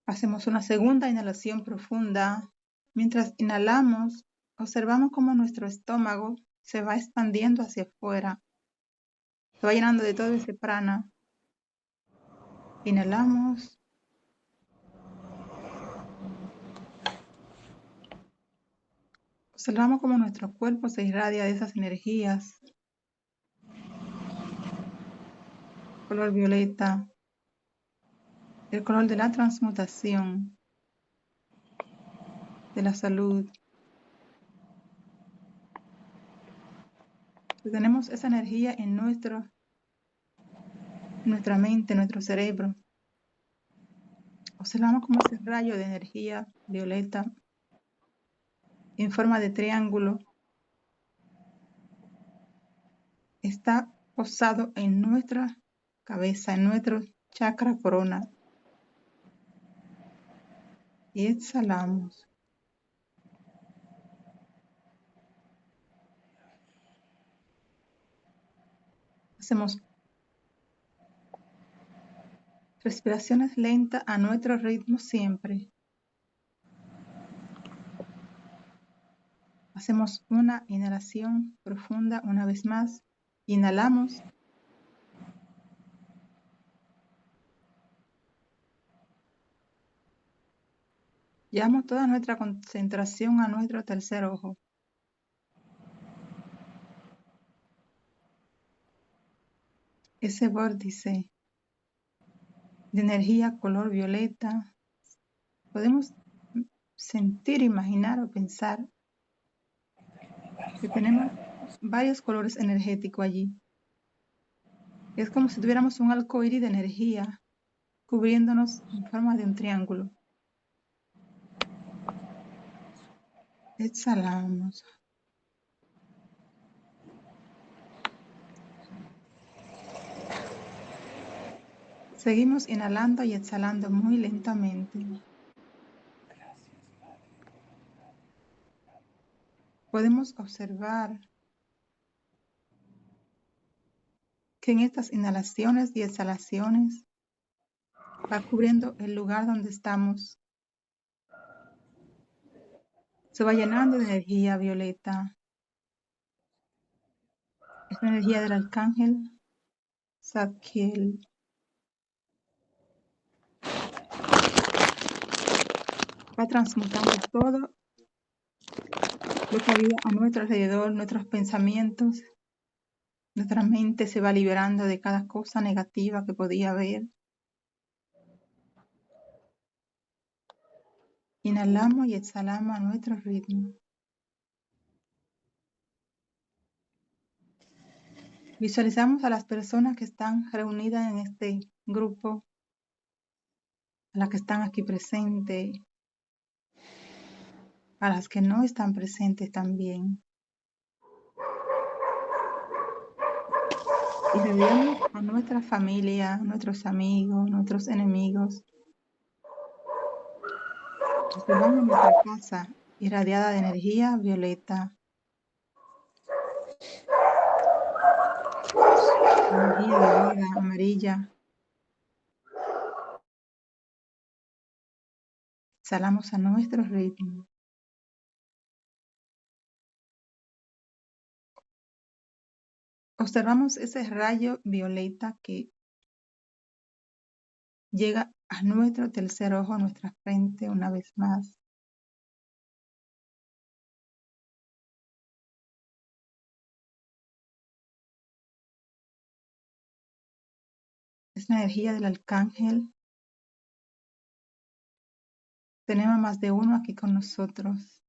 Hacemos una segunda inhalación profunda. Mientras inhalamos, observamos cómo nuestro estómago se va expandiendo hacia afuera. Se va llenando de todo ese prana. Inhalamos. Observamos cómo nuestro cuerpo se irradia de esas energías. Color violeta. El color de la transmutación, de la salud. Tenemos esa energía en nuestra mente, nuestro cerebro. Observamos cómo ese rayo de energía violeta en forma de triángulo está posado en nuestra cabeza, en nuestro chakra corona. Y exhalamos. Hacemos respiraciones lentas a nuestro ritmo siempre. Hacemos una inhalación profunda una vez más. Inhalamos. Llevamos toda nuestra concentración a nuestro tercer ojo. Ese vórtice de energía color violeta, podemos sentir, imaginar o pensar que tenemos varios colores energéticos allí. Es como si tuviéramos un arco iris de energía cubriéndonos en forma de un triángulo. Exhalamos. Seguimos inhalando y exhalando muy lentamente. Podemos observar que en estas inhalaciones y exhalaciones va cubriendo el lugar donde estamos. Se va llenando de energía violeta. Es la energía del arcángel Zadkiel. Va transmutando todo lo que había a nuestro alrededor, nuestros pensamientos. Nuestra mente se va liberando de cada cosa negativa que podía haber. Inhalamos y exhalamos a nuestro ritmo. Visualizamos a las personas que están reunidas en este grupo, a las que están aquí presentes, a las que no están presentes también. Y rodeamos a nuestra familia, nuestros amigos, nuestros enemigos. Observamos nuestra casa irradiada de energía violeta. Energía dorada, amarilla. Exhalamos a nuestro ritmo. Observamos ese rayo violeta que llega a nuestro tercer ojo, a nuestra frente una vez más. Es la energía del arcángel. Tenemos más de uno aquí con nosotros.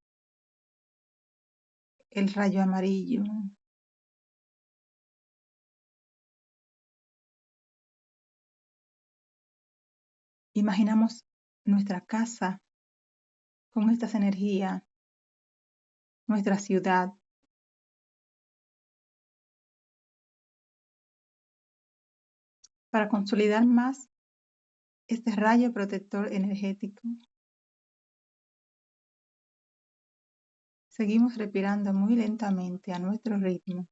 El rayo amarillo. Imaginamos nuestra casa con estas energías, nuestra ciudad. Para consolidar más este rayo protector energético, seguimos respirando muy lentamente a nuestro ritmo.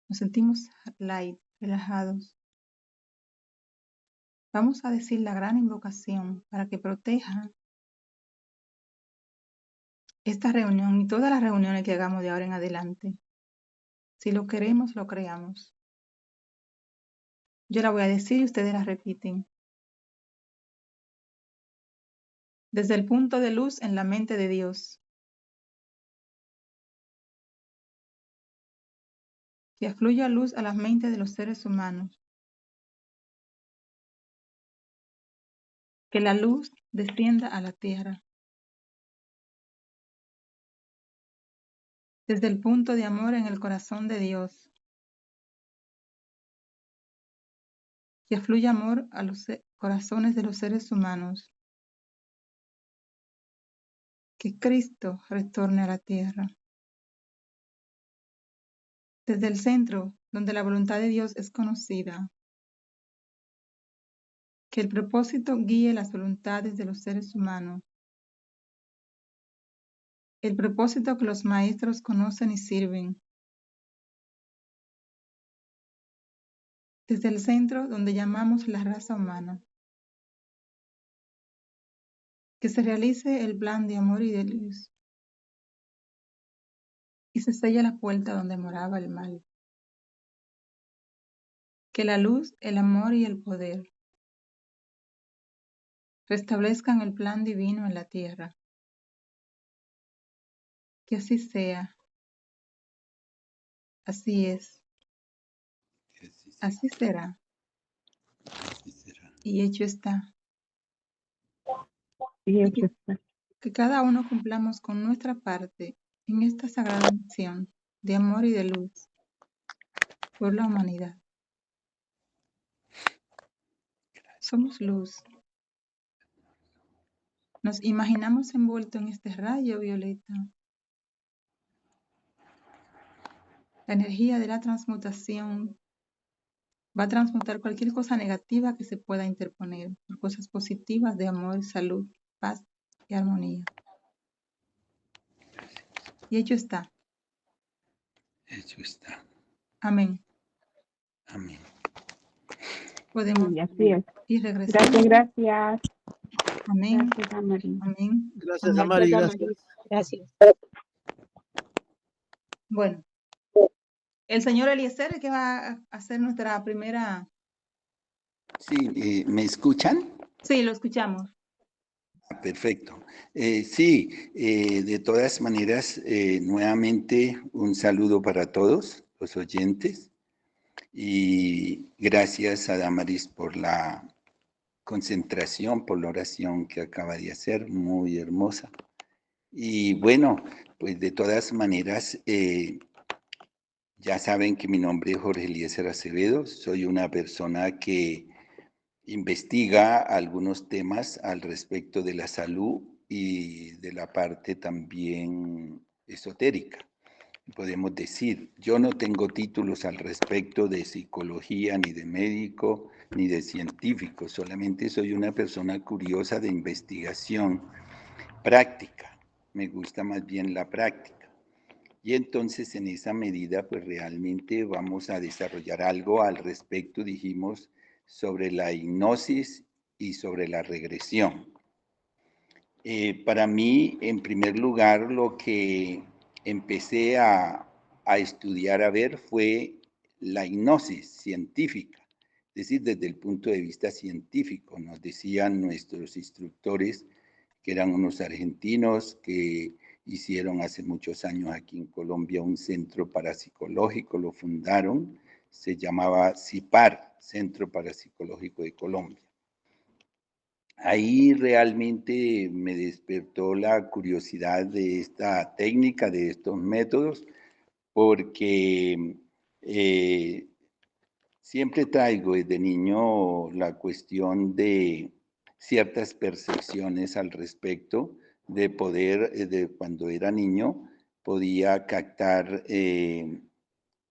Nos sentimos light, relajados. Vamos a decir la gran invocación para que proteja esta reunión y todas las reuniones que hagamos de ahora en adelante. Si lo queremos, lo creamos. Yo la voy a decir y ustedes la repiten. Desde el punto de luz en la mente de Dios, que fluya luz a las mentes de los seres humanos. Que la luz descienda a la tierra. Desde el punto de amor en el corazón de Dios. Que fluya amor a los corazones de los seres humanos. Que Cristo retorne a la tierra. Desde el centro, donde la voluntad de Dios es conocida. Que el propósito guíe las voluntades de los seres humanos. El propósito que los maestros conocen y sirven. Desde el centro, donde llamamos la raza humana. Que se realice el plan de amor y de luz. Y se sella la puerta donde moraba el mal. Que la luz, el amor y el poder restablezcan el plan divino en la tierra. Que así sea. Así es. Así será. Y hecho está. Y Y que cada uno cumplamos con nuestra parte en esta sagrada misión de amor y de luz por la humanidad. Somos luz. Nos imaginamos envueltos en este rayo violeta. La energía de la transmutación va a transmutar cualquier cosa negativa que se pueda interponer por cosas positivas de amor, salud, paz y armonía. Y hecho está. Hecho está. Amén. Amén. Podemos Y así es. ir regresando. Gracias. Amén. Gracias, Amarí. Amén. Gracias, Amén. Amari, gracias. Gracias. Bueno, el señor Eliezer, que va a hacer nuestra primera. Sí, ¿me escuchan? Sí, lo escuchamos. Perfecto. Sí, de todas maneras, nuevamente un saludo para todos los oyentes y gracias a Damaris por la concentración, por la oración que acaba de hacer, muy hermosa. Y bueno, pues de todas maneras, ya saben que mi nombre es Jorge Eliezer Acevedo, soy una persona que investiga algunos temas al respecto de la salud y de la parte también esotérica. Podemos decir, yo no tengo títulos al respecto de psicología, ni de médico, ni de científico, solamente soy una persona curiosa de investigación práctica. Me gusta más bien la práctica. Y entonces en esa medida, pues realmente vamos a desarrollar algo al respecto, dijimos, sobre la hipnosis y sobre la regresión. Para mí, en primer lugar, lo que empecé a estudiar, a ver, fue la hipnosis científica, es decir, desde el punto de vista científico. Nos decían nuestros instructores, que eran unos argentinos que hicieron hace muchos años aquí en Colombia un centro parapsicológico, lo fundaron, se llamaba CIPAR, Centro Parapsicológico de Colombia. Ahí realmente me despertó la curiosidad de esta técnica, de estos métodos, porque siempre traigo desde niño la cuestión de ciertas percepciones al respecto, de poder, de cuando era niño, podía captar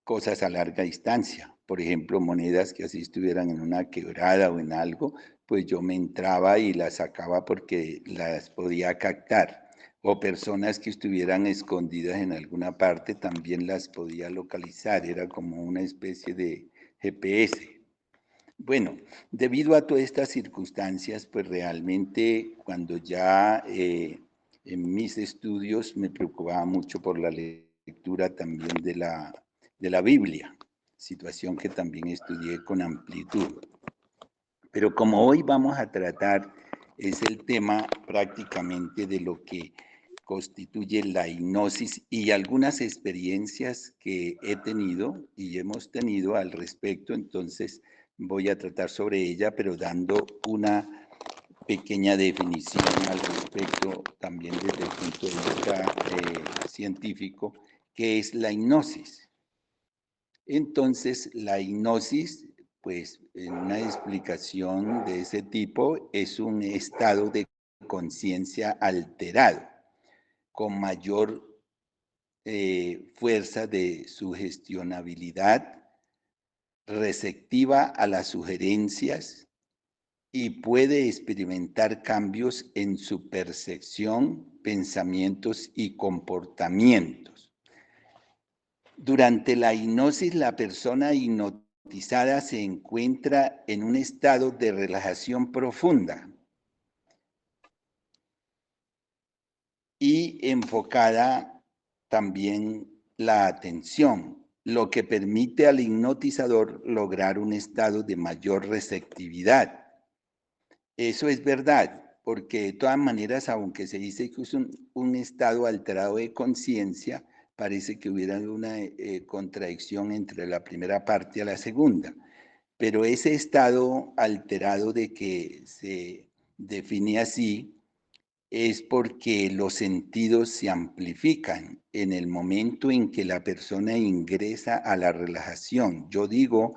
cosas a larga distancia. Por ejemplo, monedas que así estuvieran en una quebrada o en algo, pues yo me entraba y las sacaba porque las podía captar. O personas que estuvieran escondidas en alguna parte también las podía localizar. Era como una especie de GPS. Bueno, debido a todas estas circunstancias, pues realmente cuando ya en mis estudios me preocupaba mucho por la lectura también de la Biblia, situación que también estudié con amplitud. Pero como hoy vamos a tratar, es el tema prácticamente de lo que constituye la hipnosis y algunas experiencias que he tenido y hemos tenido al respecto, entonces voy a tratar sobre ella, pero dando una pequeña definición al respecto también desde el punto de vista científico, que es la hipnosis. Entonces, la hipnosis, pues en una explicación de ese tipo, es un estado de conciencia alterado, con mayor fuerza de sugestionabilidad, receptiva a las sugerencias y puede experimentar cambios en su percepción, pensamientos y comportamientos. Durante la hipnosis, la persona hipnotizada se encuentra en un estado de relajación profunda y enfocada también la atención, lo que permite al hipnotizador lograr un estado de mayor receptividad. Eso es verdad, porque de todas maneras, aunque se dice que es un estado alterado de conciencia, parece que hubiera una contradicción entre la primera parte y la segunda. Pero ese estado alterado de que se define así es porque los sentidos se amplifican en el momento en que la persona ingresa a la relajación. Yo digo,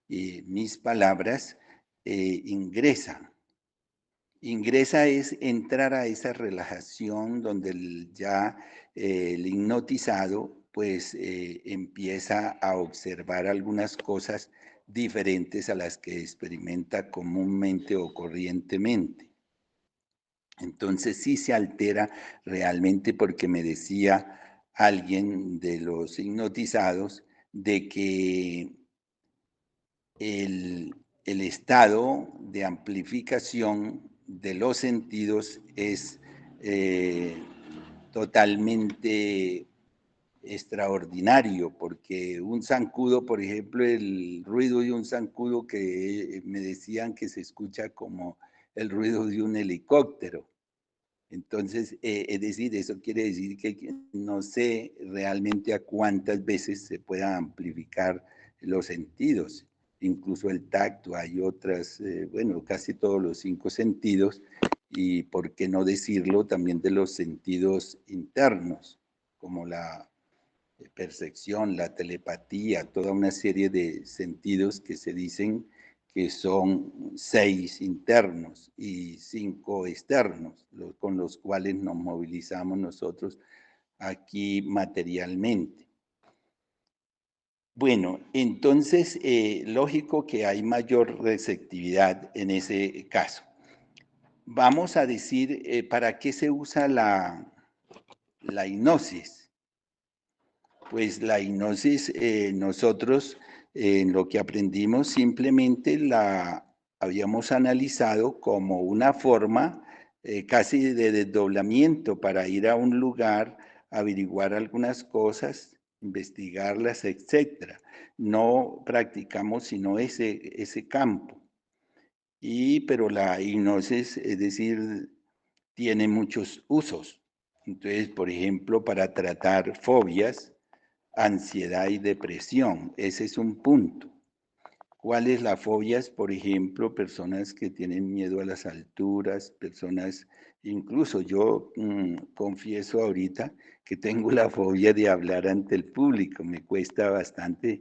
mis palabras, ingresa. Ingresa es entrar a esa relajación donde el hipnotizado pues empieza a observar algunas cosas diferentes a las que experimenta comúnmente o corrientemente. Entonces sí se altera realmente porque me decía alguien de los hipnotizados de que el estado de amplificación de los sentidos es totalmente extraordinario, porque un zancudo, por ejemplo, el ruido de un zancudo que me decían que se escucha como el ruido de un helicóptero. Entonces, es decir, eso quiere decir que no sé realmente a cuántas veces se pueda amplificar los sentidos, incluso el tacto, hay otras, bueno, casi todos los 5 sentidos, y por qué no decirlo también de los sentidos internos, como la percepción, la telepatía, toda una serie de sentidos que se dicen que son 6 internos y 5 externos, con los cuales nos movilizamos nosotros aquí materialmente. Bueno, entonces, lógico que hay mayor receptividad en ese caso. Vamos a decir, ¿para qué se usa la hipnosis? Pues la hipnosis, nosotros en lo que aprendimos simplemente la habíamos analizado como una forma casi de desdoblamiento para ir a un lugar, averiguar algunas cosas, investigarlas, etcétera. No practicamos sino ese campo. Pero la hipnosis, es decir, tiene muchos usos. Entonces, por ejemplo, para tratar fobias, ansiedad y depresión. Ese es un punto. ¿Cuáles las fobias? Por ejemplo, personas que tienen miedo a las alturas, personas, incluso yo confieso ahorita que tengo la fobia de hablar ante el público, me cuesta bastante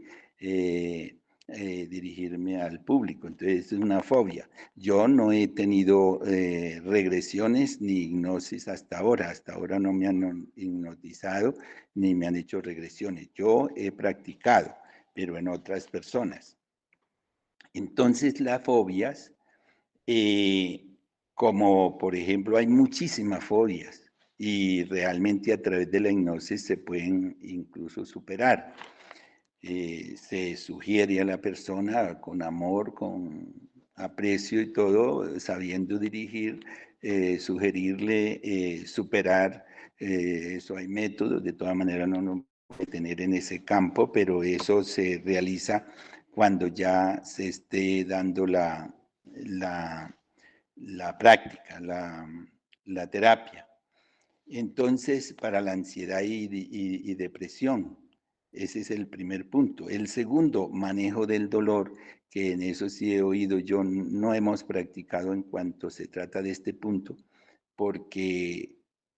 dirigirme al público, entonces es una fobia. Yo no he tenido regresiones ni hipnosis hasta ahora no me han hipnotizado ni me han hecho regresiones. Yo he practicado, pero en otras personas. Entonces las fobias, como por ejemplo hay muchísimas fobias y realmente a través de la hipnosis se pueden incluso superar. se sugiere a la persona con amor, con aprecio y todo, sabiendo dirigir, sugerirle superar. Eso hay métodos, de todas maneras no nos puede tener en ese campo, pero eso se realiza cuando ya se esté dando la práctica, la terapia. Entonces, para la ansiedad y depresión, ese es el primer punto. El segundo, manejo del dolor, que en eso sí he oído, yo no hemos practicado en cuanto se trata de este punto, porque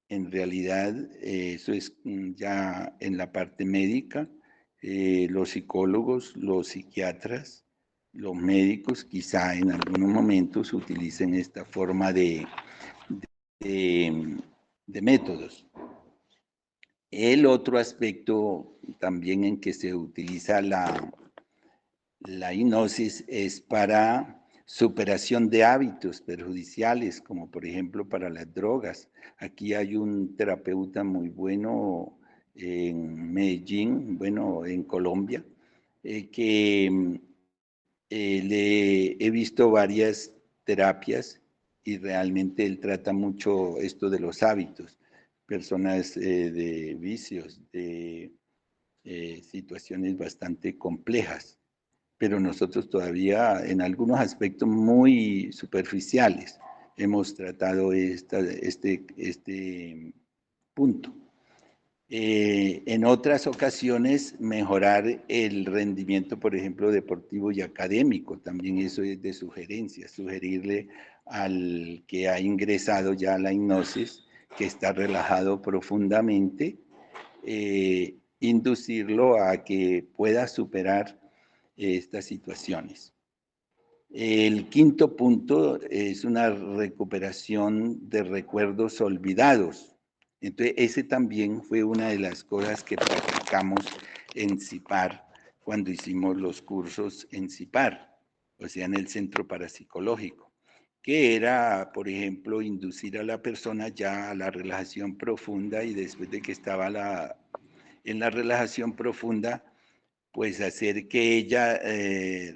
en realidad eso es ya en la parte médica, los psicólogos, los psiquiatras, los médicos quizá en algunos momentos utilicen esta forma de, de métodos. El otro aspecto también en que se utiliza la hipnosis es para superación de hábitos perjudiciales, como por ejemplo para las drogas. Aquí hay un terapeuta muy bueno en Medellín, bueno, en Colombia, que le he visto varias terapias y realmente él trata mucho esto de los hábitos, personas de vicios, de situaciones bastante complejas, pero nosotros todavía en algunos aspectos muy superficiales hemos tratado este punto. En otras ocasiones, mejorar el rendimiento, por ejemplo, deportivo y académico, también eso es de sugerencia, sugerirle al que ha ingresado ya a la hipnosis, que está relajado profundamente, inducirlo a que pueda superar estas situaciones. El quinto punto es una recuperación de recuerdos olvidados. Entonces, ese también fue una de las cosas que practicamos en CIPAR cuando hicimos los cursos en CIPAR, o sea, en el Centro Parapsicológico, que era, por ejemplo, inducir a la persona ya a la relajación profunda y después de que estaba en la relajación profunda, pues hacer que ella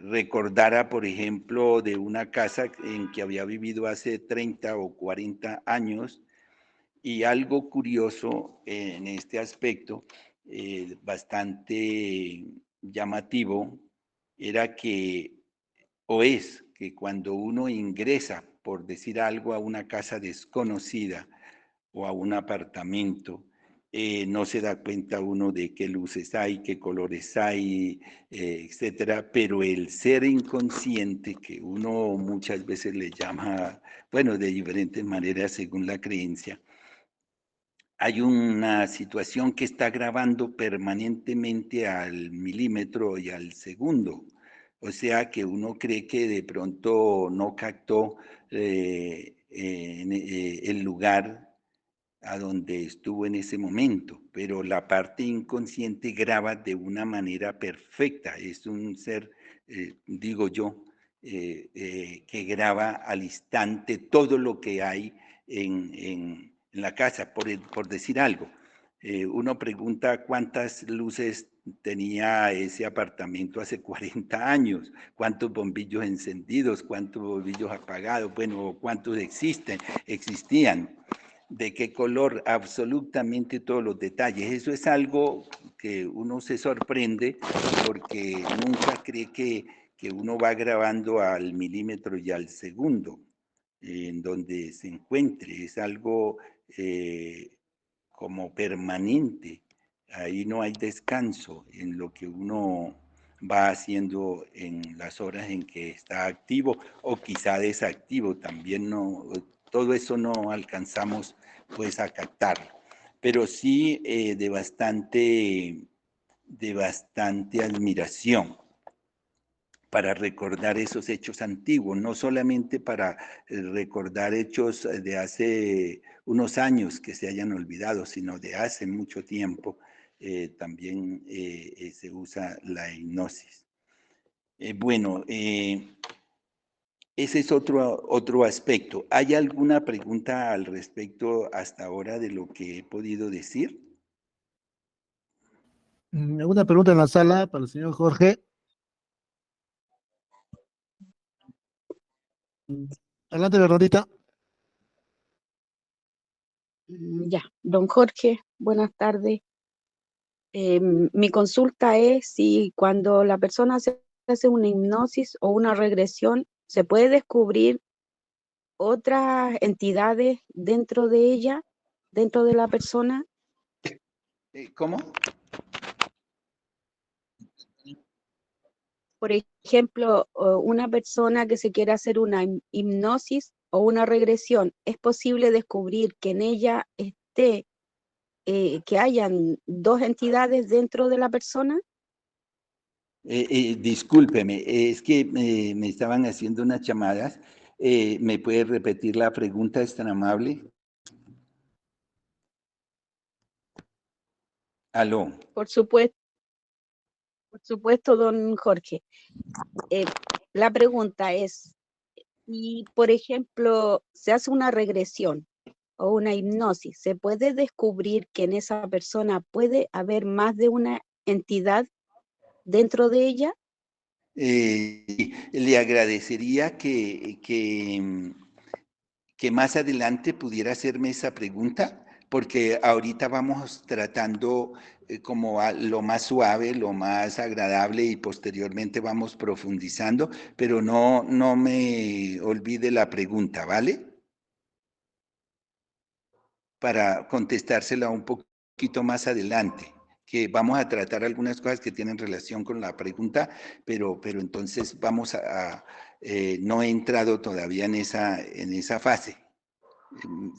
recordara, por ejemplo, de una casa en que había vivido hace 30 o 40 años. Y algo curioso en este aspecto, bastante llamativo, era que, o es que cuando uno ingresa, por decir algo, a una casa desconocida o a un apartamento, no se da cuenta uno de qué luces hay, qué colores hay, etcétera, pero el ser inconsciente, que uno muchas veces le llama, bueno, de diferentes maneras según la creencia, hay una situación que está grabando permanentemente al milímetro y al segundo. O sea que uno cree que de pronto no captó el lugar a donde estuvo en ese momento, pero la parte inconsciente graba de una manera perfecta. Es un ser, digo yo, que graba al instante todo lo que hay en la casa, por decir algo. Uno pregunta cuántas luces tenía ese apartamento hace 40 años, cuántos bombillos encendidos, cuántos bombillos apagados, bueno, cuántos existían, de qué color, absolutamente todos los detalles. Eso es algo que uno se sorprende porque nunca cree que uno va grabando al milímetro y al segundo en donde se encuentre. Es algo como permanente. Ahí no hay descanso en lo que uno va haciendo en las horas en que está activo o quizá desactivo. También no, todo eso no alcanzamos pues a captarlo. Pero sí de bastante admiración para recordar esos hechos antiguos, no solamente para recordar hechos de hace unos años que se hayan olvidado, sino de hace mucho tiempo, también se usa la hipnosis. Bueno, ese es otro aspecto. ¿Hay alguna pregunta al respecto hasta ahora de lo que he podido decir? Alguna pregunta en la sala para el señor Jorge. Mm, Adelante, Bernardita. Ya, don Jorge, buenas tardes. Mi consulta es si cuando la persona se hace una hipnosis o una regresión, se puede descubrir otras entidades dentro de ella, dentro de la persona. ¿Cómo? Por ejemplo, una persona que se quiera hacer una hipnosis o una regresión, ¿es posible descubrir que en ella esté, que hayan dos entidades dentro de la persona? Discúlpeme, es que me estaban haciendo unas llamadas. ¿Me puede repetir la pregunta? ¿Es tan amable? Aló. Por supuesto, don Jorge. La pregunta es, si por ejemplo se hace una regresión o una hipnosis, ¿se puede descubrir que en esa persona puede haber más de una entidad dentro de ella? Le agradecería que más adelante pudiera hacerme esa pregunta, porque ahorita vamos tratando como lo más suave, lo más agradable y posteriormente vamos profundizando, pero no me olvide la pregunta, ¿vale? Para contestársela un poquito más adelante, que vamos a tratar algunas cosas que tienen relación con la pregunta, pero entonces vamos no he entrado todavía en esa fase.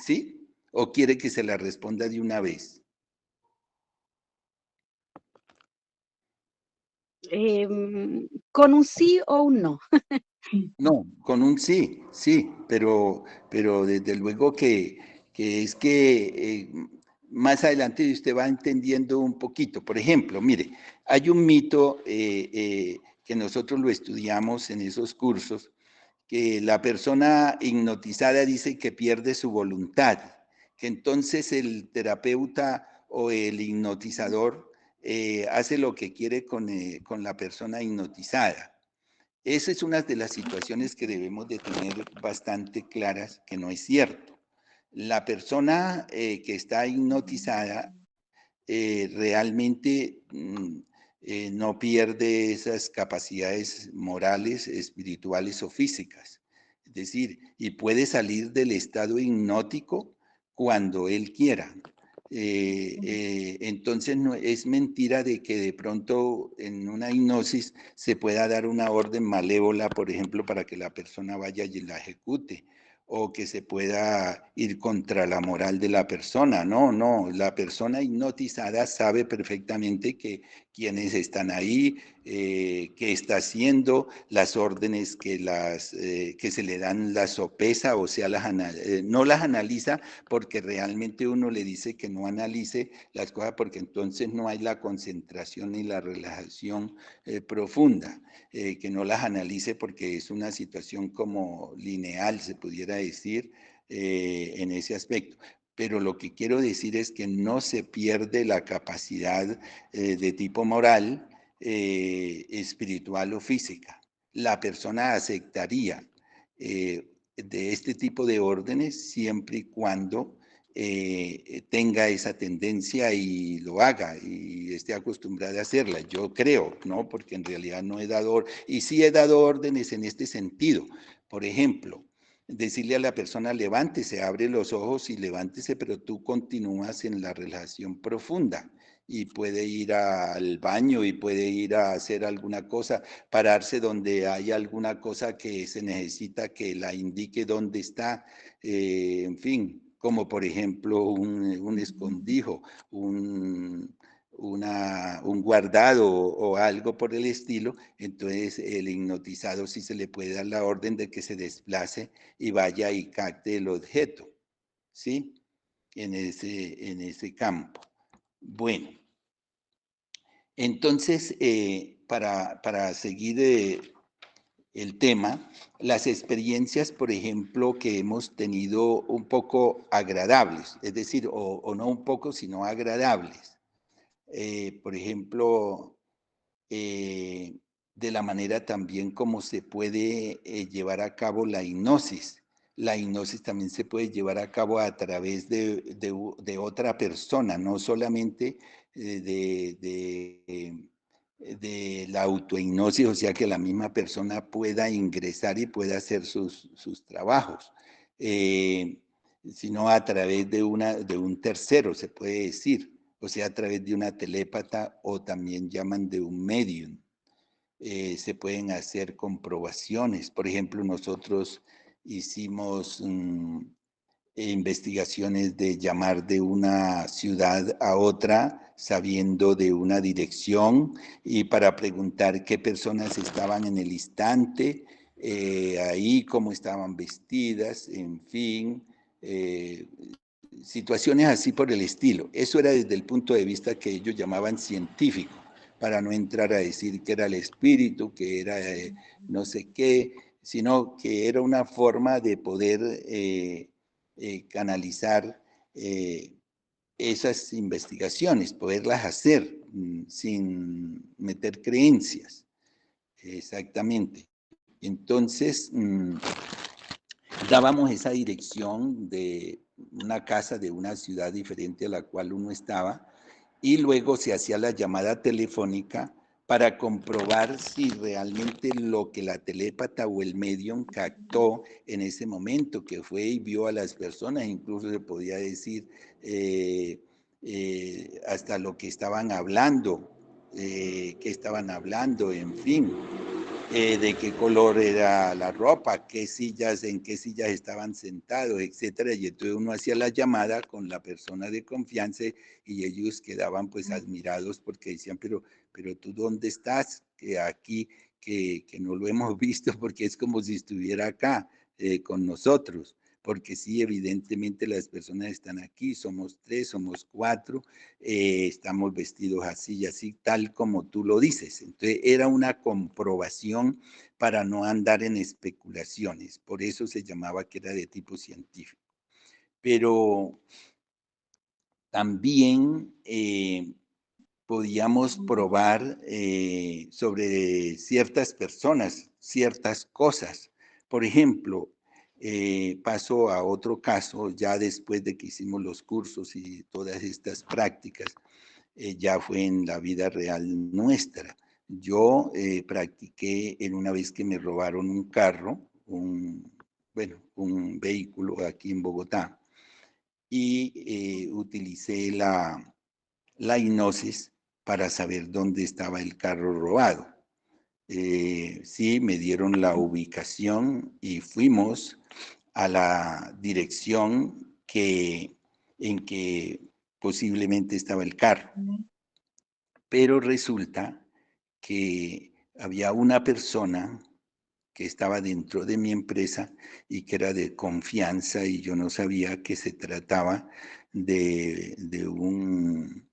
¿Sí? ¿O quiere que se la responda de una vez? ¿Con un sí o un no? No, con un sí, sí, pero desde luego que es que más adelante usted va entendiendo un poquito. Por ejemplo, mire, hay un mito que nosotros lo estudiamos en esos cursos, que la persona hipnotizada dice que pierde su voluntad, que entonces el terapeuta o el hipnotizador hace lo que quiere con la persona hipnotizada. Esa es una de las situaciones que debemos de tener bastante claras, que no es cierto. La persona que está hipnotizada realmente no pierde esas capacidades morales, espirituales o físicas. Es decir, y puede salir del estado hipnótico cuando él quiera. Entonces no, es mentira de que de pronto en una hipnosis se pueda dar una orden malévola, por ejemplo, para que la persona vaya y la ejecute, o que se pueda ir contra la moral de la persona. No, la persona hipnotizada sabe perfectamente que quienes están ahí, qué está haciendo, las órdenes que se le dan las sopesa, o sea, no las analiza porque realmente uno le dice que no analice las cosas, porque entonces no hay la concentración ni la relajación profunda, que no las analice porque es una situación como lineal, se pudiera decir, en ese aspecto. Pero lo que quiero decir es que no se pierde la capacidad de tipo moral, espiritual o física. La persona aceptaría de este tipo de órdenes siempre y cuando tenga esa tendencia y lo haga y esté acostumbrada a hacerla. Yo creo, ¿no? Porque en realidad no he dado, y sí he dado órdenes en este sentido. Por ejemplo, decirle a la persona, levántese, abre los ojos y levántese, pero tú continúas en la relación profunda y puede ir al baño y puede ir a hacer alguna cosa, pararse donde hay alguna cosa que se necesita que la indique dónde está, en fin, como por ejemplo un escondrijo, un guardado o algo por el estilo. Entonces el hipnotizado sí se le puede dar la orden de que se desplace y vaya y capte el objeto, ¿sí? En ese campo. Bueno, entonces, para seguir el tema, las experiencias, por ejemplo, que hemos tenido un poco agradables, es decir, o no un poco, sino agradables. por ejemplo, de la manera también como se puede llevar a cabo la hipnosis. La hipnosis también se puede llevar a cabo a través de otra persona, no solamente de la autohipnosis, o sea que la misma persona pueda ingresar y pueda hacer sus trabajos, sino a través de un tercero, se puede decir, o sea, a través de una telépata o también llaman de un medium. Se pueden hacer comprobaciones. Por ejemplo, nosotros hicimos investigaciones de llamar de una ciudad a otra sabiendo de una dirección y para preguntar qué personas estaban en el instante, ahí, cómo estaban vestidas, en fin, situaciones así por el estilo. Eso era desde el punto de vista que ellos llamaban científico, para no entrar a decir que era el espíritu, que era no sé qué, sino que era una forma de poder canalizar esas investigaciones, poderlas hacer sin meter creencias. Exactamente. Entonces, dábamos esa dirección de una casa de una ciudad diferente a la cual uno estaba y luego se hacía la llamada telefónica para comprobar si realmente lo que la telépata o el medium captó en ese momento, que fue y vio a las personas, incluso se podía decir hasta lo que estaban hablando, en fin. De qué color era la ropa, en qué sillas estaban sentados, etcétera. Y entonces uno hacía la llamada con la persona de confianza y ellos quedaban pues admirados porque decían, pero tú ¿dónde estás? Que aquí, que no lo hemos visto porque es como si estuviera acá con nosotros. Porque sí, evidentemente las personas están aquí, somos 3, somos 4, estamos vestidos así y así, tal como tú lo dices. Entonces era una comprobación para no andar en especulaciones, por eso se llamaba que era de tipo científico. Pero también podíamos probar sobre ciertas personas, ciertas cosas. Por ejemplo, paso a otro caso, ya después de que hicimos los cursos y todas estas prácticas, ya fue en la vida real nuestra. Yo practiqué en una vez que me robaron un carro, un vehículo aquí en Bogotá, y utilicé la hipnosis para saber dónde estaba el carro robado. Sí, me dieron la ubicación y fuimos a la dirección en que posiblemente estaba el carro. Pero resulta que había una persona que estaba dentro de mi empresa y que era de confianza y yo no sabía que se trataba de un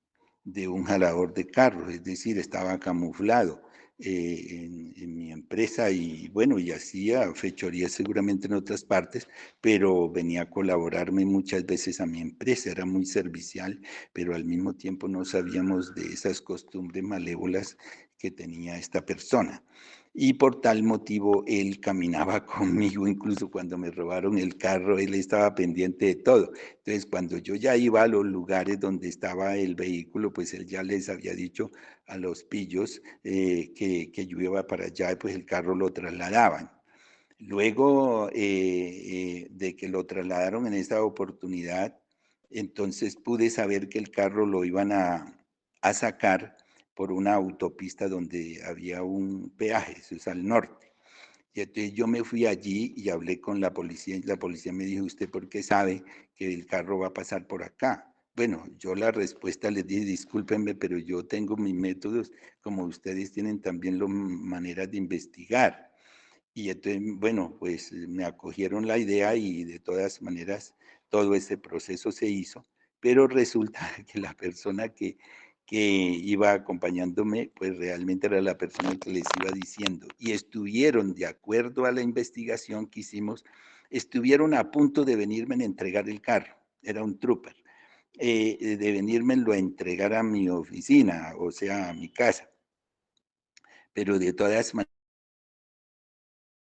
jalador de carros, es decir, estaba camuflado en mi empresa y bueno, y hacía fechorías seguramente en otras partes, pero venía a colaborarme muchas veces a mi empresa, era muy servicial, pero al mismo tiempo no sabíamos de esas costumbres malévolas que tenía esta persona. Y por tal motivo él caminaba conmigo, incluso cuando me robaron el carro, él estaba pendiente de todo. Entonces, cuando yo ya iba a los lugares donde estaba el vehículo, pues él ya les había dicho a los pillos que yo iba para allá y pues el carro lo trasladaban. Luego de que lo trasladaron en esta oportunidad, entonces pude saber que el carro lo iban a sacar por una autopista donde había un peaje, eso es al norte. Y entonces yo me fui allí y hablé con la policía y la policía me dijo, ¿usted por qué sabe que el carro va a pasar por acá? Bueno, yo la respuesta les dije, discúlpenme, pero yo tengo mis métodos, como ustedes tienen también las maneras de investigar. Y entonces, bueno, pues me acogieron la idea y de todas maneras todo ese proceso se hizo, pero resulta que la persona que iba acompañándome, pues realmente era la persona que les iba diciendo. Y estuvieron, de acuerdo a la investigación que hicimos, estuvieron a punto de venirme a entregar el carro, era un trooper. de venírmelo a entregar a mi oficina, o sea, a mi casa. Pero de todas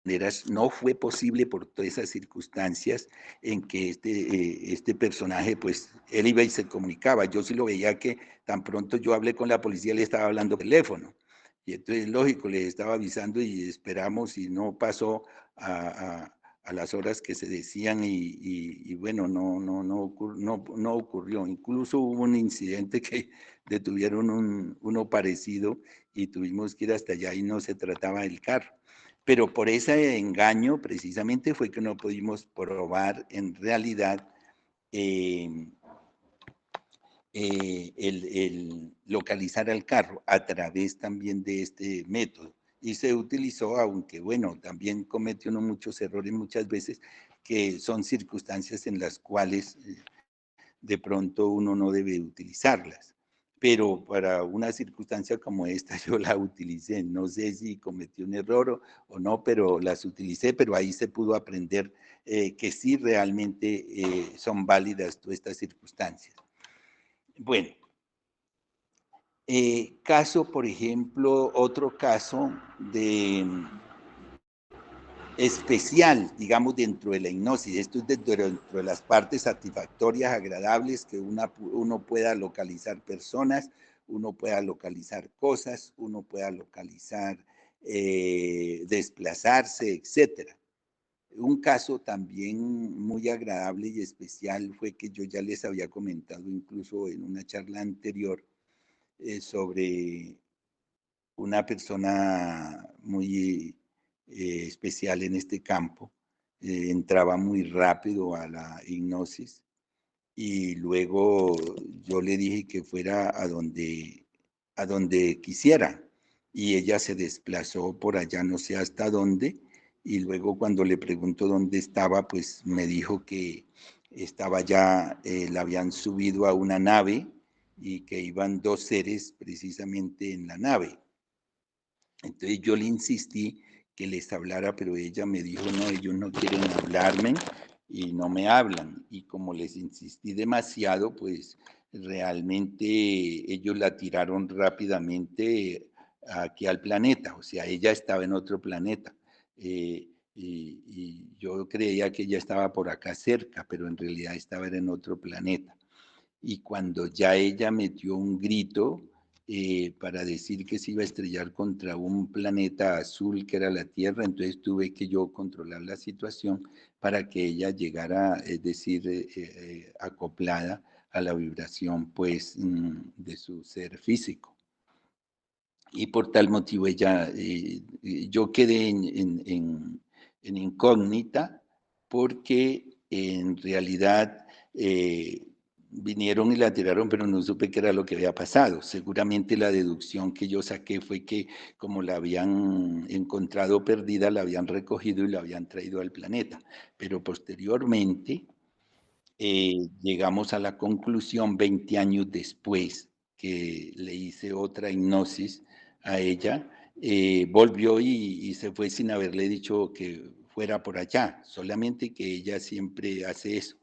maneras no fue posible por todas esas circunstancias en que este personaje, pues, él iba y se comunicaba. Yo sí lo veía que tan pronto yo hablé con la policía, le estaba hablando por teléfono. Y entonces, lógico, le estaba avisando y esperamos y no pasó a las horas que se decían y bueno, no ocurrió. Incluso hubo un incidente que detuvieron uno parecido y tuvimos que ir hasta allá y no se trataba del carro. Pero por ese engaño precisamente fue que no pudimos probar en realidad el localizar al carro a través también de este método. Y se utilizó, aunque bueno, también cometió uno muchos errores muchas veces, que son circunstancias en las cuales de pronto uno no debe utilizarlas. Pero para una circunstancia como esta yo la utilicé. No sé si cometí un error o no, pero las utilicé, pero ahí se pudo aprender que sí realmente son válidas todas estas circunstancias. Bueno, caso, por ejemplo, otro caso de especial, digamos, dentro de la hipnosis. Esto es dentro de las partes satisfactorias, agradables, que uno pueda localizar personas, uno pueda localizar cosas, uno pueda localizar, desplazarse, etc. Un caso también muy agradable y especial fue que yo ya les había comentado incluso en una charla anterior sobre una persona muy especial en este campo. Entraba muy rápido a la hipnosis y luego yo le dije que fuera a donde quisiera y ella se desplazó por allá no sé hasta dónde y luego cuando le pregunto dónde estaba pues me dijo que estaba ya, la habían subido a una nave y que iban dos seres precisamente en la nave. Entonces yo le insistí que les hablara, pero ella me dijo, no, ellos no quieren hablarme y no me hablan. Y como les insistí demasiado, pues realmente ellos la tiraron rápidamente aquí al planeta. O sea, ella estaba en otro planeta. Y yo creía que ella estaba por acá cerca, pero en realidad estaba en otro planeta. Y cuando ya ella metió un grito para decir que se iba a estrellar contra un planeta azul que era la Tierra, entonces tuve que yo controlar la situación para que ella llegara, es decir, acoplada a la vibración pues de su ser físico. Y por tal motivo ella, yo quedé en incógnita porque en realidad vinieron y la tiraron, pero no supe qué era lo que había pasado. Seguramente la deducción que yo saqué fue que como la habían encontrado perdida, la habían recogido y la habían traído al planeta. Pero posteriormente llegamos a la conclusión 20 años después que le hice otra hipnosis a ella, volvió y se fue sin haberle dicho que fuera por allá, solamente que ella siempre hace eso.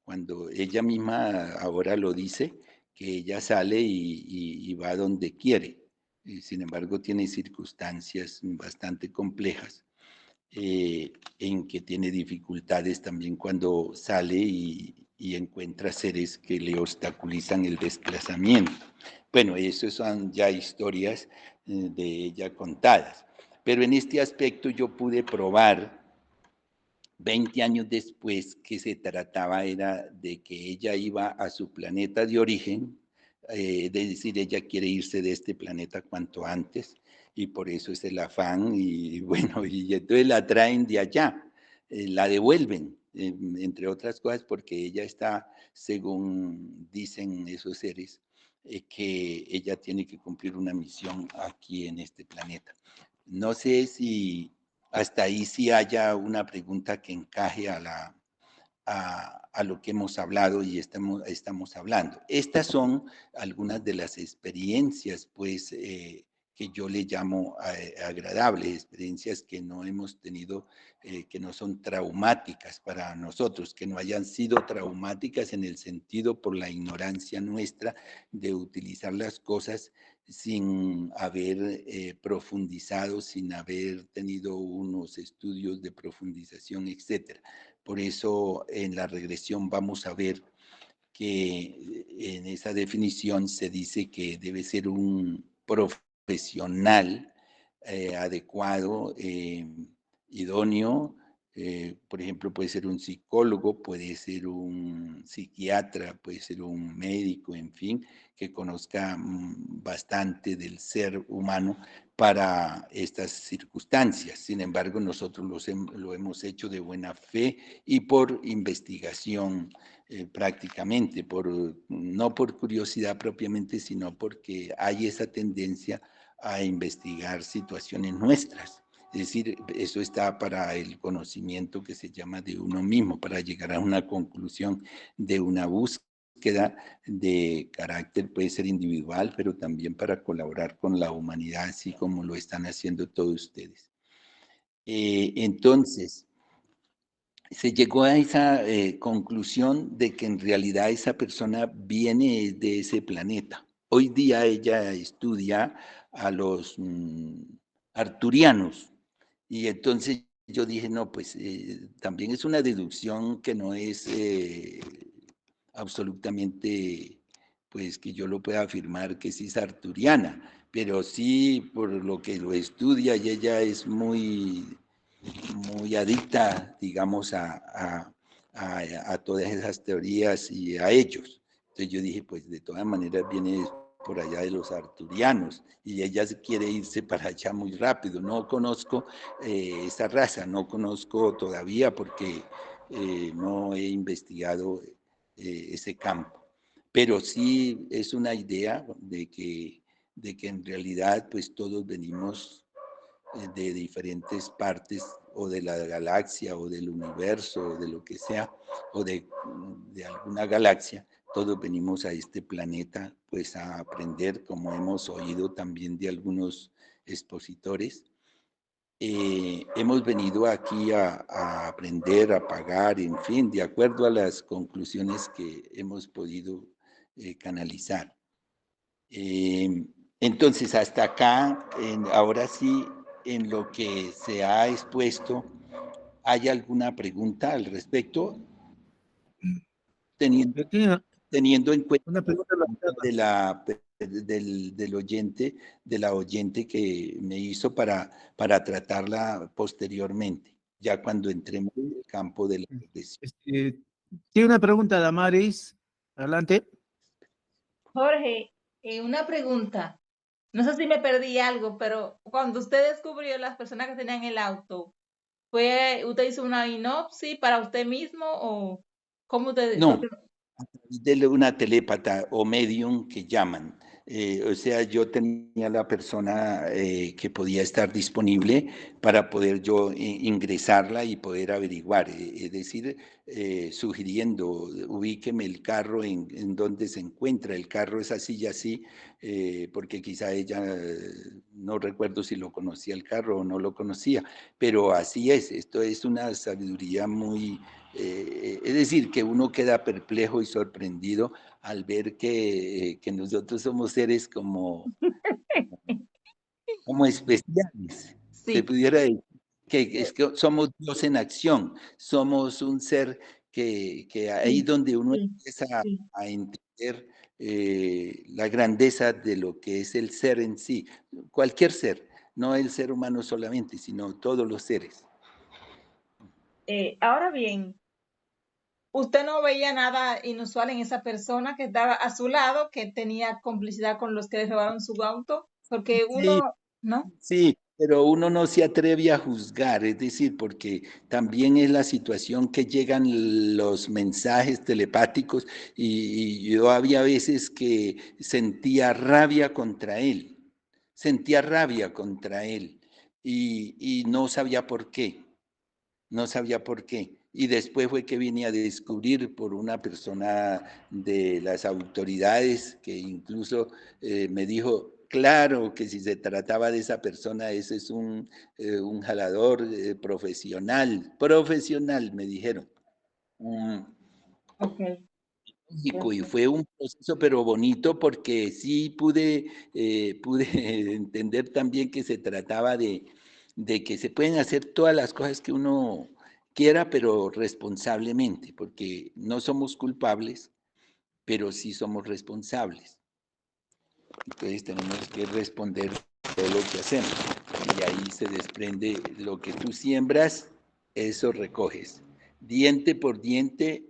Cuando ella misma ahora lo dice, que ella sale y va donde quiere. Sin embargo, tiene circunstancias bastante complejas en que tiene dificultades también cuando sale y encuentra seres que le obstaculizan el desplazamiento. Bueno, eso son ya historias de ella contadas. Pero en este aspecto yo pude probar 20 años después que se trataba era de que ella iba a su planeta de origen, de decir, ella quiere irse de este planeta cuanto antes, y por eso es el afán, y bueno, y entonces la traen de allá, la devuelven, entre otras cosas, porque ella está, según dicen esos seres, que ella tiene que cumplir una misión aquí en este planeta. No sé si hasta ahí sí haya una pregunta que encaje a lo que hemos hablado y estamos hablando. Estas son algunas de las experiencias, pues, que yo le llamo agradables, experiencias que no hemos tenido, que no son traumáticas para nosotros, que no hayan sido traumáticas en el sentido por la ignorancia nuestra de utilizar las cosas sin haber profundizado, sin haber tenido unos estudios de profundización, etc. Por eso en la regresión vamos a ver que en esa definición se dice que debe ser un profesional adecuado, idóneo. Por ejemplo, puede ser un psicólogo, puede ser un psiquiatra, puede ser un médico, en fin, que conozca bastante del ser humano para estas circunstancias. Sin embargo, nosotros lo hemos hecho de buena fe y por investigación prácticamente, no por curiosidad propiamente, sino porque hay esa tendencia a investigar situaciones nuestras. Es decir, eso está para el conocimiento que se llama de uno mismo, para llegar a una conclusión de una búsqueda de carácter, puede ser individual, pero también para colaborar con la humanidad, así como lo están haciendo todos ustedes. Entonces, se llegó a esa conclusión de que en realidad esa persona viene de ese planeta. Hoy día ella estudia a los arturianos y entonces yo dije, no, pues también es una deducción que no es absolutamente, pues que yo lo pueda afirmar que sí es arturiana, pero sí por lo que lo estudia y ella es muy adicta, digamos, a todas esas teorías y a ellos. Entonces yo dije, pues de todas maneras viene por allá de los arturianos y ella quiere irse para allá muy rápido. No conozco esa raza, no conozco todavía porque no he investigado ese campo. Pero sí es una idea de que en realidad pues todos venimos de diferentes partes o de la galaxia o del universo o de lo que sea o de alguna galaxia, todos venimos a este planeta pues a aprender, como hemos oído también de algunos expositores. Hemos venido aquí a aprender, a pagar, en fin, de acuerdo a las conclusiones que hemos podido canalizar. Entonces, hasta acá, ahora sí, en lo que se ha expuesto, ¿hay alguna pregunta al respecto? Teniendo, Yo tengo teniendo en cuenta una pregunta del oyente, de la oyente que me hizo para tratarla posteriormente, ya cuando entremos en el campo de la regresión. tiene una pregunta, Damaris. Adelante. Jorge, una pregunta. No sé si me perdí algo, pero cuando usted descubrió las personas que tenían el auto, ¿usted hizo una inopsia para usted mismo o cómo usted? No, Porque de una telépata o medium que llaman. O sea, yo tenía la persona que podía estar disponible para poder yo ingresarla y poder averiguar, es decir, sugiriendo, ubíqueme el carro en donde se encuentra, el carro es así y así, porque quizá ella, no recuerdo si lo conocía el carro o no lo conocía, pero así es, esto es una sabiduría muy es decir, que uno queda perplejo y sorprendido al ver que nosotros somos seres como especiales. Se sí, pudiera decir que es que somos Dios en acción, somos un ser que ahí sí, donde uno sí, empieza sí. a entender la grandeza de lo que es el ser en sí, cualquier ser, no el ser humano solamente, sino todos los seres. Ahora bien, ¿usted no veía nada inusual en esa persona que estaba a su lado, que tenía complicidad con los que le robaron su auto? Porque Sí, uno, ¿no? sí, pero uno no se atreve a juzgar, es decir, porque también es la situación que llegan los mensajes telepáticos y yo había veces que sentía rabia contra él y no sabía por qué, no sabía por qué. Y después fue que vine a descubrir por una persona de las autoridades que incluso me dijo, claro que si se trataba de esa persona, ese es un jalador profesional, me dijeron. Ok, Y gracias. fue un proceso, pero bonito, porque sí pude entender también que se trataba de que se pueden hacer todas las cosas que uno quiera, pero responsablemente, porque no somos culpables, pero sí somos responsables. Entonces tenemos que responder todo lo que hacemos. Y ahí se desprende lo que tú siembras, eso recoges. Diente por diente,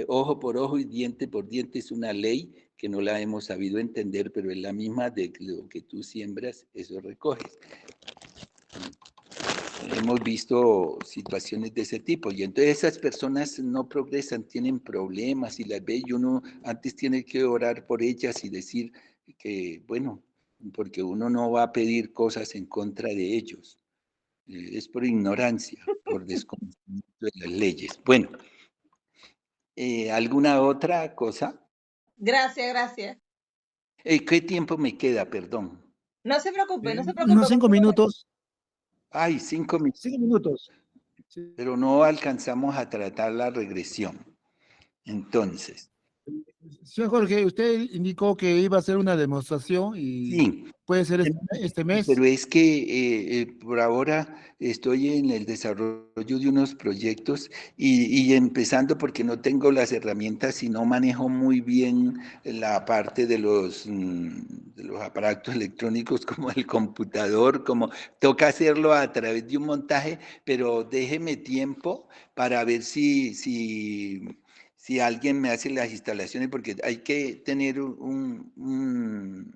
ojo por ojo y diente por diente es una ley que no la hemos sabido entender, pero es la misma de lo que tú siembras, eso recoges. Hemos visto situaciones de ese tipo y entonces esas personas no progresan, tienen problemas y las ve y uno antes tiene que orar por ellas y decir que, bueno, porque uno no va a pedir cosas en contra de ellos. Es por ignorancia, por desconocimiento de las leyes. Bueno, ¿alguna otra cosa? Gracias, gracias. ¿Qué tiempo me queda? Perdón. No se preocupe, no se Unos preocupe. 5 Continúe. minutos. Ay, 5 minutos, 5 minutos. Sí. pero no alcanzamos a tratar la regresión. Entonces, Señor Jorge, usted indicó que iba a hacer una demostración y sí. puede ser este mes. Pero es que por ahora estoy en el desarrollo de unos proyectos y empezando porque no tengo las herramientas y no manejo muy bien la parte de los aparatos electrónicos como el computador, como toca hacerlo a través de un montaje, pero déjeme tiempo para ver si alguien me hace las instalaciones, porque hay que tener una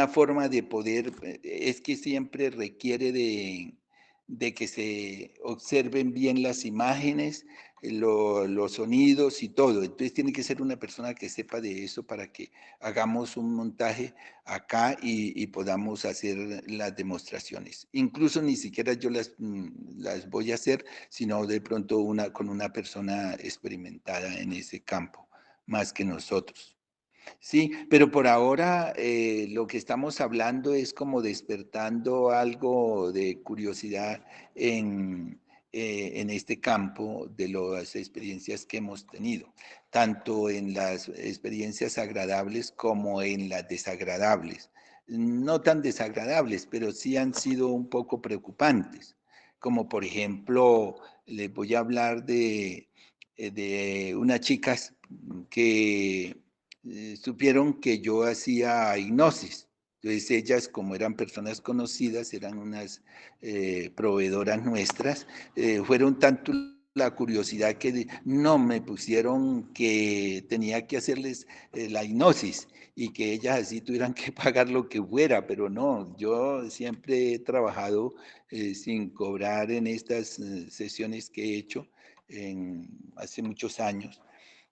forma de poder, es que siempre requiere de que se observen bien las imágenes, los sonidos y todo. Entonces tiene que ser una persona que sepa de eso para que hagamos un montaje acá y podamos hacer las demostraciones. Incluso ni siquiera yo las voy a hacer, sino de pronto con una persona experimentada en ese campo, más que nosotros. Sí, pero por ahora lo que estamos hablando es como despertando algo de curiosidad en este campo de las experiencias que hemos tenido, tanto en las experiencias agradables como en las desagradables. No tan desagradables, pero sí han sido un poco preocupantes, como por ejemplo, les voy a hablar de unas chicas que supieron que yo hacía hipnosis. Entonces ellas, como eran personas conocidas, eran unas proveedoras nuestras, fueron tanto la curiosidad que no me pusieron que tenía que hacerles la hipnosis y que ellas así tuvieran que pagar lo que fuera, pero no, yo siempre he trabajado sin cobrar en estas sesiones que he hecho hace muchos años.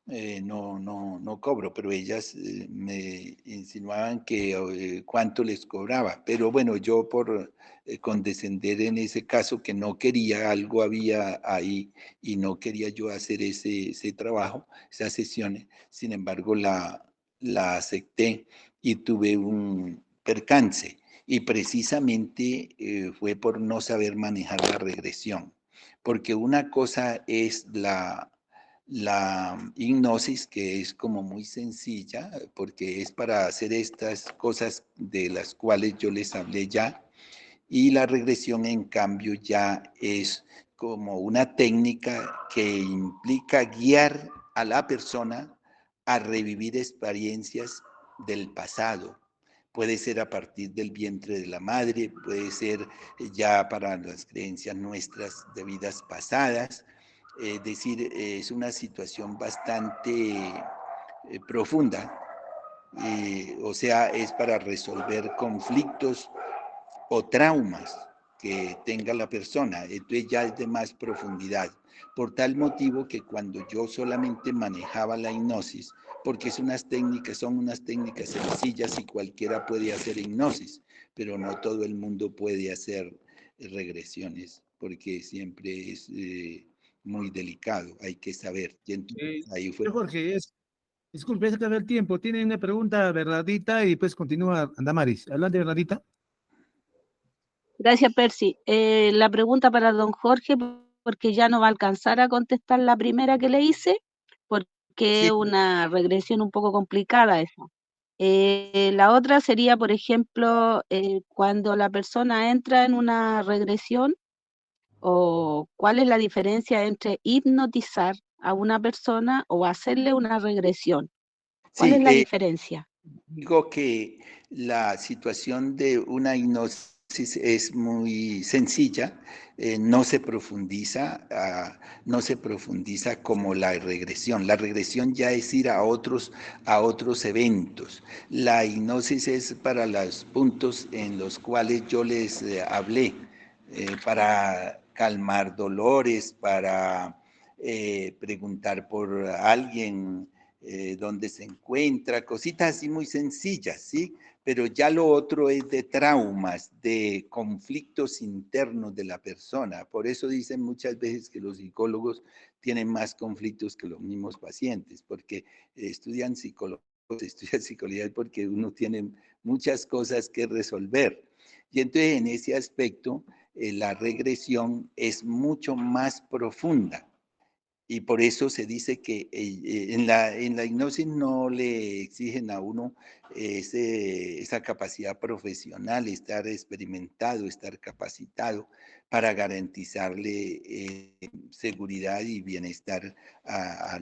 No cobro, pero ellas me insinuaban que cuánto les cobraba. Pero bueno, yo por condescender en ese caso que no quería, algo había ahí y no quería yo hacer ese trabajo, esas sesiones. Sin embargo, la acepté y tuve un percance. Y precisamente fue por no saber manejar la regresión. Porque una cosa es la hipnosis, que es como muy sencilla, porque es para hacer estas cosas de las cuales yo les hablé ya, y la regresión, en cambio, ya es como una técnica que implica guiar a la persona a revivir experiencias del pasado. Puede ser a partir del vientre de la madre, puede ser ya para las creencias nuestras de vidas pasadas. Es decir, es una situación bastante profunda. O sea, es para resolver conflictos o traumas que tenga la persona. Entonces ya es de más profundidad. Por tal motivo que cuando yo solamente manejaba la hipnosis, porque son unas técnicas sencillas y cualquiera puede hacer hipnosis, pero no todo el mundo puede hacer regresiones, porque siempre es muy delicado, hay que saber. Y entonces ahí fue. Jorge, Disculpe, se acabó el tiempo. Tiene una pregunta, Bernardita, y después continúa Damaris. Adelante, Bernardita. Gracias, Percy. La pregunta para don Jorge, porque ya no va a alcanzar a contestar la primera que le hice, porque Sí, es una regresión un poco complicada esa. La otra sería, por ejemplo, cuando la persona entra en una regresión, o cuál es la diferencia entre hipnotizar a una persona o hacerle una regresión. ¿Cuál es sí, la diferencia? digo que la situación de una hipnosis es muy sencilla, no se profundiza, no se profundiza como la regresión. La regresión ya es ir a otros eventos. La hipnosis es para los puntos en los cuales yo les hablé, para calmar dolores, para preguntar por alguien dónde se encuentra, cositas así muy sencillas, ¿sí? Pero ya lo otro es de traumas, de conflictos internos de la persona. Por eso dicen muchas veces que los psicólogos tienen más conflictos que los mismos pacientes, porque estudian psicología porque uno tiene muchas cosas que resolver. Y entonces en ese aspecto, la regresión es mucho más profunda. Y por eso se dice que en la hipnosis no le exigen a uno esa capacidad profesional, estar experimentado, estar capacitado para garantizarle seguridad y bienestar a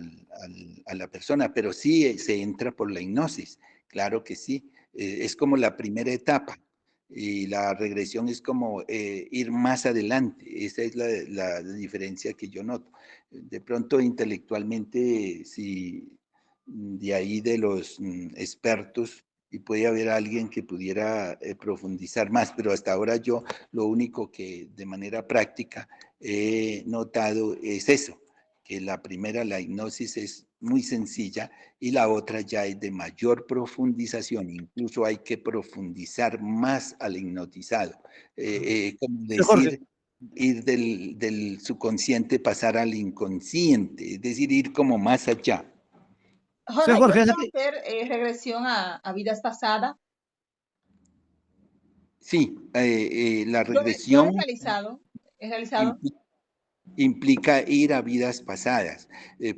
la persona. Pero sí se entra por la hipnosis, claro que sí. Es como la primera etapa. Y la regresión es como ir más adelante. Esa es la diferencia que yo noto. De pronto intelectualmente, si de ahí de los expertos, y puede haber alguien que pudiera profundizar más, pero hasta ahora yo lo único que de manera práctica he notado es eso, que la primera, la hipnosis, es muy sencilla y la otra ya es de mayor profundización, incluso hay que profundizar más al hipnotizado, como Señor Jorge, decir ir del subconsciente pasar al inconsciente, es decir, ir como más allá. señor Jorge, yo Jorge, puedo hacer regresión a vidas pasadas. Sí, la Yo regresión he realizado. implica ir a vidas pasadas,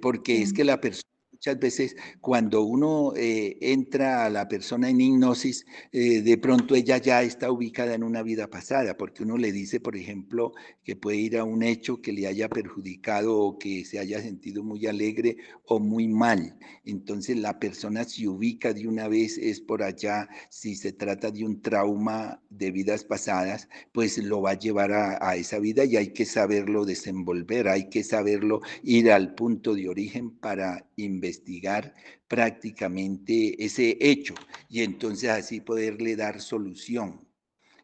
porque es Sí. que la persona muchas veces cuando uno entra a la persona en hipnosis, de pronto ella ya está ubicada en una vida pasada, porque uno le dice, por ejemplo, que puede ir a un hecho que le haya perjudicado o que se haya sentido muy alegre o muy mal. Entonces la persona se ubica de una vez, es por allá, si se trata de un trauma de vidas pasadas, pues lo va a llevar a esa vida y hay que saberlo desenvolver, hay que saberlo ir al punto de origen para investigar prácticamente ese hecho y entonces así poderle dar solución.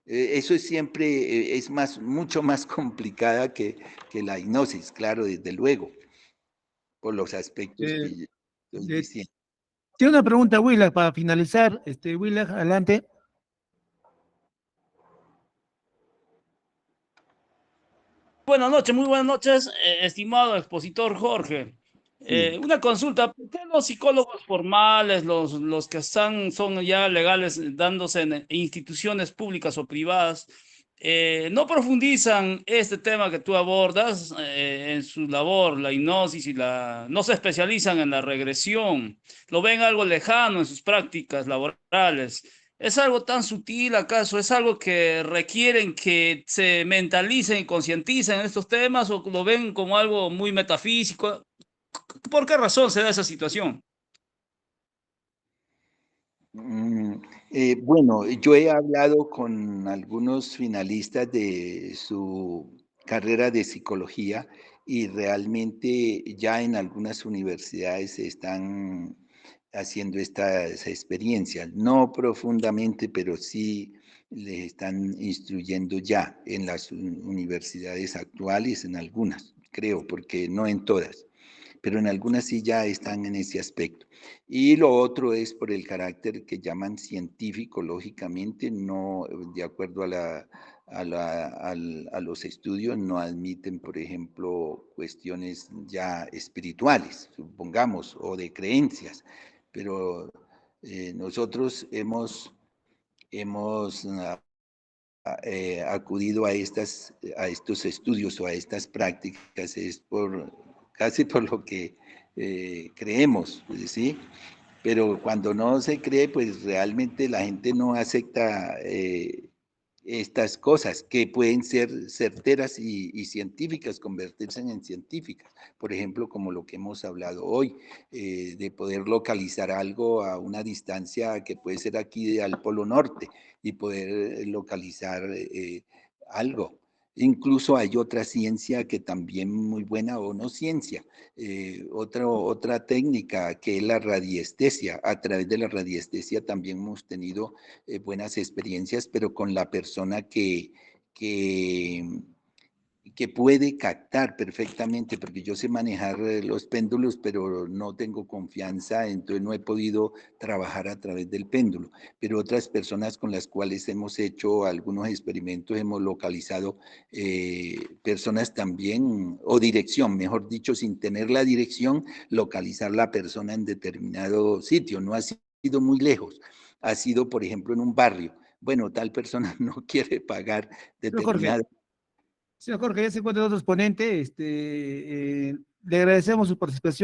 Eso es siempre, es mucho más complicada que la hipnosis, claro, desde luego, por los aspectos eh, que estoy eh, diciendo. tiene una pregunta, Willa, para finalizar. Willa, adelante. Buenas noches, muy buenas noches, estimado expositor Jorge. Sí. Una consulta, ¿por qué los psicólogos formales, los que son ya legales dándose en instituciones públicas o privadas, no profundizan este tema que tú abordas en su labor, la hipnosis no se especializan en la regresión, lo ven algo lejano en sus prácticas laborales? ¿Es algo tan sutil acaso? ¿Es algo que requieren que se mentalicen y concienticen en estos temas o lo ven como algo muy metafísico? ¿Por qué razón se da esa situación? Mm, bueno, yo he hablado con algunos finalistas de su carrera de psicología y realmente ya en algunas universidades se están haciendo estas experiencias, no profundamente, pero sí les están instruyendo ya en las universidades actuales, en algunas, creo, porque no en todas, pero en algunas sí ya están en ese aspecto. Y lo otro es por el carácter que llaman científico, lógicamente, no de acuerdo a los estudios, no admiten, por ejemplo, cuestiones ya espirituales, supongamos, o de creencias, pero nosotros hemos acudido a estos estudios o a estas prácticas es casi por lo que creemos, ¿sí? Pero cuando no se cree, pues realmente la gente no acepta estas cosas que pueden ser certeras y científicas, convertirse en científicas. Por ejemplo, como lo que hemos hablado hoy, de poder localizar algo a una distancia que puede ser aquí al Polo Norte y poder localizar algo. Incluso hay otra ciencia que también muy buena, o no ciencia, otra técnica que es la radiestesia. A través de la radiestesia también hemos tenido buenas experiencias, pero con la persona que puede captar perfectamente, porque yo sé manejar los péndulos, pero no tengo confianza, entonces no he podido trabajar a través del péndulo. Pero otras personas con las cuales hemos hecho algunos experimentos, hemos localizado personas también, o dirección, mejor dicho, sin tener la dirección, localizar la persona en determinado sitio. No ha sido muy lejos, ha sido, por ejemplo, en un barrio. Bueno, tal persona no quiere pagar Señor Jorge, determinado. ya se encuentra otro exponente, le agradecemos su participación.